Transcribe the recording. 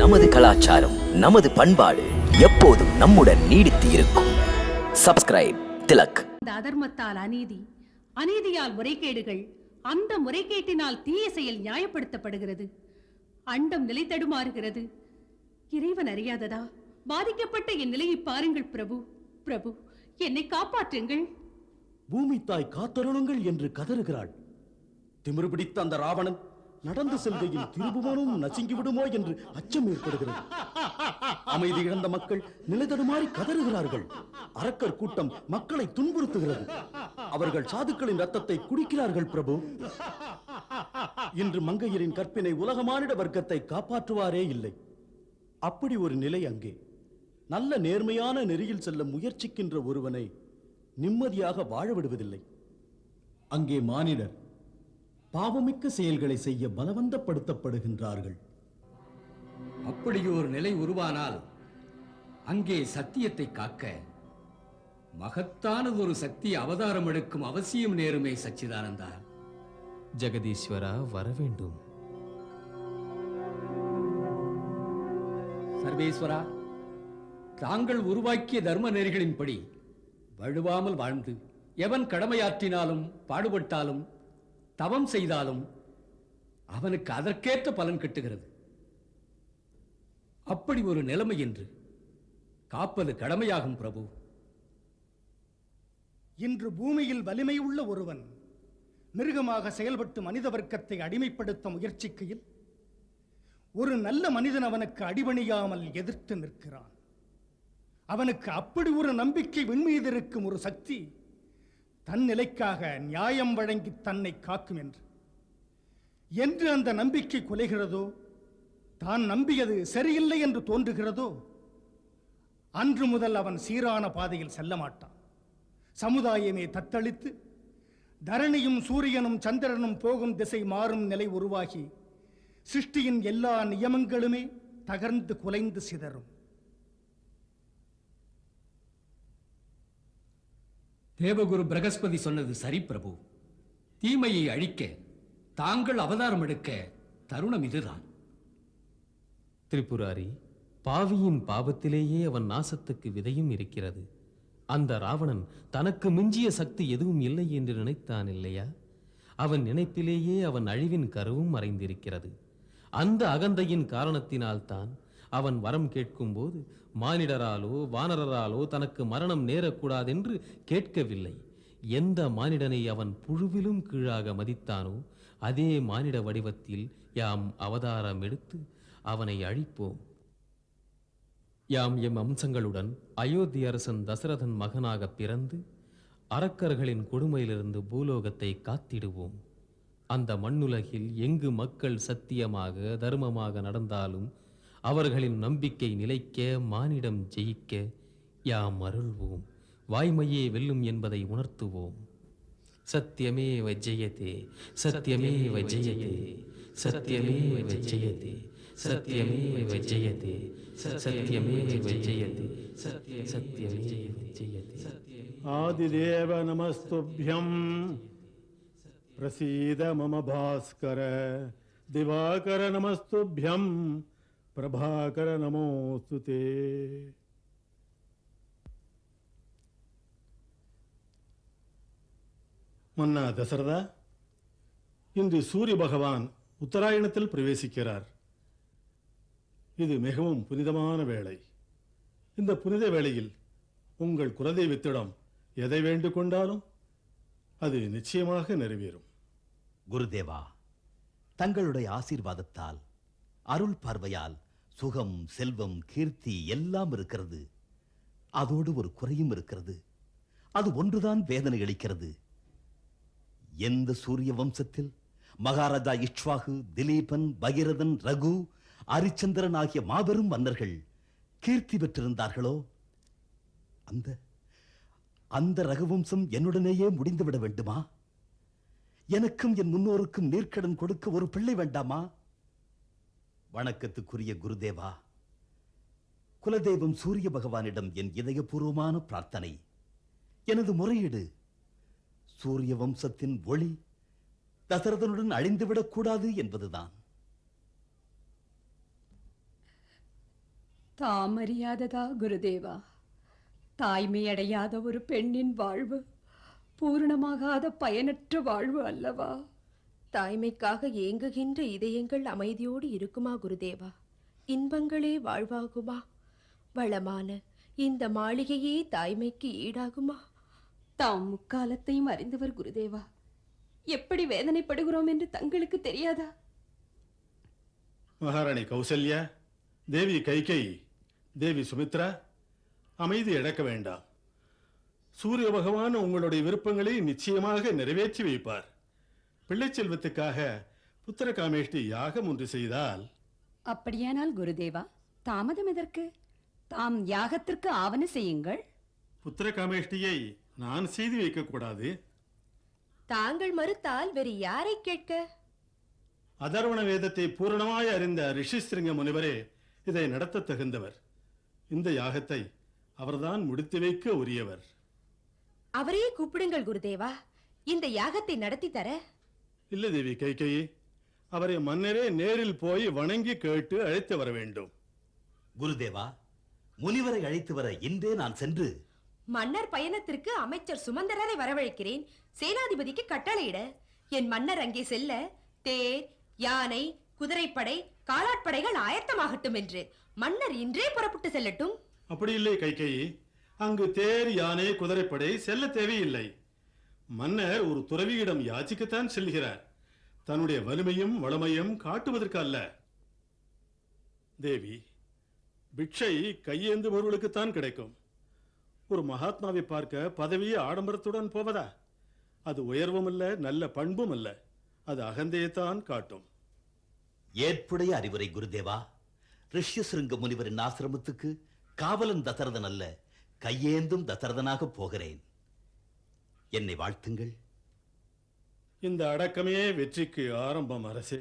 நமது கலாச்சாரம், நமது பண்பாடு எப்போதும் நம்முடன் நீடித்து இருக்கும். சப்ஸ்கிரைப் திலக். இந்த அதர்மத்தால் அநீதி, அநீதியால் முறைகேடுகள், அந்த முறைகேட்டினால் தீய செயல் நியாயப்படுத்தப்படுகிறது. அண்டம் நிலை தடுமாறுகிறது. இறைவன் அறியாததா? பாதிக்கப்பட்ட என் நிலையை பாருங்கள் பிரபு. பிரபு, என்னை காப்பாற்றுங்கள். பூமி தாய் காத்தருளுங்கள் என்று கதறுகிறாள். திமிரு பிடித்த அந்த ராவணன் நடந்து செல்கையில் திருபுவனும் நசுங்கி விடுமோ என்று அச்சம் ஏற்படுகிறது. அமைதி இழந்த மக்கள் நிலைதடுமாறி கதறுகிறார்கள். அரக்கர் கூட்டம் மக்களை துன்புறுத்துகிறது. அவர்கள் சாதுக்களின் ரத்தத்தை குடிக்கிறார்கள் பிரபு. இன்று மங்கையரின் கற்பினை உலக மானிட வர்க்கத்தை காப்பாற்றுவாரே இல்லை. அப்படி ஒரு நிலை அங்கே. நல்ல நேர்மையான நெறியில் செல்ல முயற்சிக்கின்ற ஒருவனை நிம்மதியாக வாழ விடுவதில்லை. அங்கே மானிடர் பாவமிக்க செயல்களை செய்ய பலவந்தப்படுத்தப்படுகின்றார்கள். அப்படி ஒரு நிலை உருவானால் அங்கே சத்தியத்தை காக்க மகத்தானதொரு சக்தி அவதாரம் எடுக்கும் அவசியம் நேருமே சச்சிதானந்தா. ஜெகதீஸ்வரா, வரவேண்டும். சர்வேஸ்வரா, தாங்கள் உருவாக்கிய தர்ம நெறிகளின்படி வழுவாமல் வாழ்ந்து எவன் கடமையாற்றினாலும் பாடுபட்டாலும் தவம் செய்தாலும் அவனுக்கு அதற்கேற்ற பலன் கிட்டுகிறது. அப்படி ஒரு நிலைமை என்று காப்பது கடமையாகும் பிரபு. இன்று பூமியில் வலிமை உள்ள ஒருவன் மிருகமாக செயல்பட்டு மனித வர்க்கத்தை அடிமைப்படுத்த முயற்சிக்கையில் ஒரு நல்ல மனிதன் அவனுக்கு அடிபணியாமல் எதிர்த்து நிற்கிறான். அவனுக்கு அப்படி ஒரு நம்பிக்கை விண்மீது இருக்கும் ஒரு சக்தி தன் நிலைக்காக நியாயம் வழங்கி தன்னை காக்கும் என்று அந்த நம்பிக்கை குலைகிறதோ, தான் நம்பியது சரியில்லை என்று தோன்றுகிறதோ, அன்று முதல் அவன் சீரான பாதையில் செல்ல மாட்டான். சமுதாயமே தத்தளித்து தரணியும் சூரியனும் சந்திரனும் போகும் திசை மாறும் நிலை உருவாகி சிருஷ்டியின் எல்லா நியமங்களுமே தகர்ந்து குலைந்து சிதறும். தேவகுரு பிரகஸ்பதி சொன்னது சரி பிரபு. தீமையை அழிக்க தாங்கள் அவதாரம் எடுக்க தருணம் இதுதான். திரிபுராரி, பாவியின் பாவத்திலேயே அவன் நாசத்துக்கு விதையும் இருக்கிறது. அந்த ராவணன் தனக்கு மிஞ்சிய சக்தி எதுவும் இல்லை என்று நினைத்தான் இல்லையா? அவன் நினைப்பிலேயே அவன் அழிவின் கருவும் மறைந்திருக்கிறது. அந்த அகந்தையின் காரணத்தினால்தான் அவன் வரம் கேட்கும் போது மானிடராலோ வானரராலோ தனக்கு மரணம் நேரக்கூடாதென்று கேட்கவில்லை. எந்த மானிடனை அவன் புழுவிலும் கீழாக மதித்தானோ அதே மானிட வடிவத்தில் யாம் அவதாரம் எடுத்து அவனை அழிப்போம். யாம் எம் அம்சங்களுடன் அயோத்தி அரசன் தசரதன் மகனாக பிறந்து அரக்கர்களின் கொடுமையிலிருந்து பூலோகத்தை காத்திடுவோம். அந்த மண்ணுலகில் எங்கு மக்கள் சத்தியமாக தர்மமாக நடந்தாலும் அவர்களின் நம்பிக்கை நிலைக்க, மானிடம் ஜெயிக்க யாம் அருள்வோம். வாய்மையே வெல்லும் என்பதை உணர்த்துவோம். சத்தியமேவ ஜெயதே, சத்தியமேவ ஜெயதே, சத்தியமேவ ஜெயதே, சத்தியமேவ ஜெயதே, சத்தியமேவ ஜெயதே, சத்தியமேவ ஜெயதே. ஆதிதேவ நமஸ்துப்யம் பிரசீத மம பாஸ்கர. திவாகர நமஸ்துப்யம் பிரபாகர நமோஸ்துதே. மன்னா தசரதா, இன்று சூரிய பகவான் உத்தராயணத்தில் பிரவேசிக்கிறார். இது மிகவும் புனிதமான வேளை. இந்த புனித வேளையில் உங்கள் குலதெய்வத்திடம் எதை வேண்டிக் கொண்டாலும் அது நிச்சயமாக நிறைவேறும். குருதேவா, தங்களுடைய ஆசீர்வாதத்தால், அருள் பார்வையால் சுகம், செல்வம், கீர்த்தி எல்லாம் இருக்கிறது. அதோடு ஒரு குறையும் இருக்கிறது. அது ஒன்றுதான் வேதனை அளிக்கிறது. எந்த சூரிய வம்சத்தில் மகாராஜா இக்ஷ்வாகு, திலீபன், பகீரதன், ரகு, அரிச்சந்திரன் ஆகிய மாபெரும் மன்னர்கள் கீர்த்தி பெற்றிருந்தார்களோ அந்த ரகுவம்சம் என்னுடனேயே முடிந்துவிட வேண்டுமா? எனக்கும் என் முன்னோருக்கும் நீர்க்கடன் கொடுக்க ஒரு பிள்ளை வேண்டாமா? வணக்கத்துக்குரிய குருதேவா, குலதெய்வம் சூரிய பகவானிடம் என் இதயபூர்வமான பிரார்த்தனை, எனது முறையீடு, சூரிய வம்சத்தின் ஒளி தசரதனுடன் அழிந்துவிடக் கூடாது என்பதுதான். தாமறியாததா குருதேவா? தாய்மை அடையாத ஒரு பெண்ணின் வாழ்வு பூரணமாகாத பயனற்ற வாழ்வு அல்லவா? தாய்மைக்காக ஏங்குகின்ற இதயங்கள் அமைதியோடு இருக்குமா குருதேவா? இன்பங்களே வாழ்வாகுமா? வளமான இந்த மாளிகையே தாய்மைக்கு ஈடாகுமா? தாம் முக்காலத்தையும் அறிந்தவர் குருதேவா. எப்படி வேதனைப்படுகிறோம் என்று தங்களுக்கு தெரியாதா? மகாராணி கௌசல்யா, தேவி கைகேயி, தேவி சுமித்ரா, அமைதி இழக்க வேண்டாம். சூரிய பகவான் உங்களுடைய விருப்பங்களை நிச்சயமாக நிறைவேற்றி வைப்பார். பிள்ளை செல்வத்துக்காக புத்திர காமேஷ்டி யாகம் ஒன்று செய்தால்... அப்படியானால் குருதேவா, தாமதம் எதற்கு? தாம் யாகத்திற்கு ஆவண செய்யுங்கள். புத்திர காமேஷ்டியை நான் செய்து வைக்க கூடாது. தாங்கள் மறுத்தால் வேறு யாரை கேட்க? அதர்வண வேதத்தை பூரணமாய் அறிந்த ரிஷிஸ்ருங்க முனிவரே இதை நடத்த தகுந்தவர். இந்த யாகத்தை அவர்தான் முடித்து வைக்க உரியவர். அவரையே கூப்பிடுங்கள் குருதேவா, இந்த யாகத்தை நடத்தி தர. இல்லை தேவி கைகேயி, அவரை மன்னரே நேரில் போய் வணங்கி கேட்டு அழைத்து வர வேண்டும். குருதேவா, முனிவரை அழைத்து வர இன்றே நான் சென்று மன்னர் பயணத்திற்கு அமைச்சர் சுமந்தரரை வரவழைக்கிறேன். சேனாதிபதிக்கு கட்டளையிட. என் மன்னர் அங்கே செல்ல தேர், யானை, குதிரைப்படை, காலாட்படைகள் ஆயத்தமாகட்டும் என்று மன்னர் இன்றே புறப்பட்டு செல்லட்டும். அப்படி இல்லை கைகேயி, அங்கு தேர், யானை, குதிரைப்படை செல்ல தேவையில்லை. மன்னர் ஒரு துறவியிடம் யாச்சிக்கத்தான் செல்கிறார், தன்னுடைய வலிமையும் வளமையும் காட்டுவதற்கு அல்ல. தேவி, பிட்சை கையேந்துபவர்களுக்குத்தான் கிடைக்கும். ஒரு மகாத்மாவை பார்க்க பதவி ஆடம்பரத்துடன் போவதா? அது உயர்வும் அல்ல, நல்ல பண்பும் அல்ல. அது அகந்தையைத்தான் காட்டும். ஏற்புடைய அறிவுரை குருதேவா. ரிஷ்யசிருங்க முனிவரின் ஆசிரமத்துக்கு காவலன் தசரதன் அல்ல, கையேந்தும் தசரதனாக போகிறேன். என்னை வாழ்த்துங்கள். இந்த அடக்கமே வெற்றிக்கு ஆரம்பம் அரசே.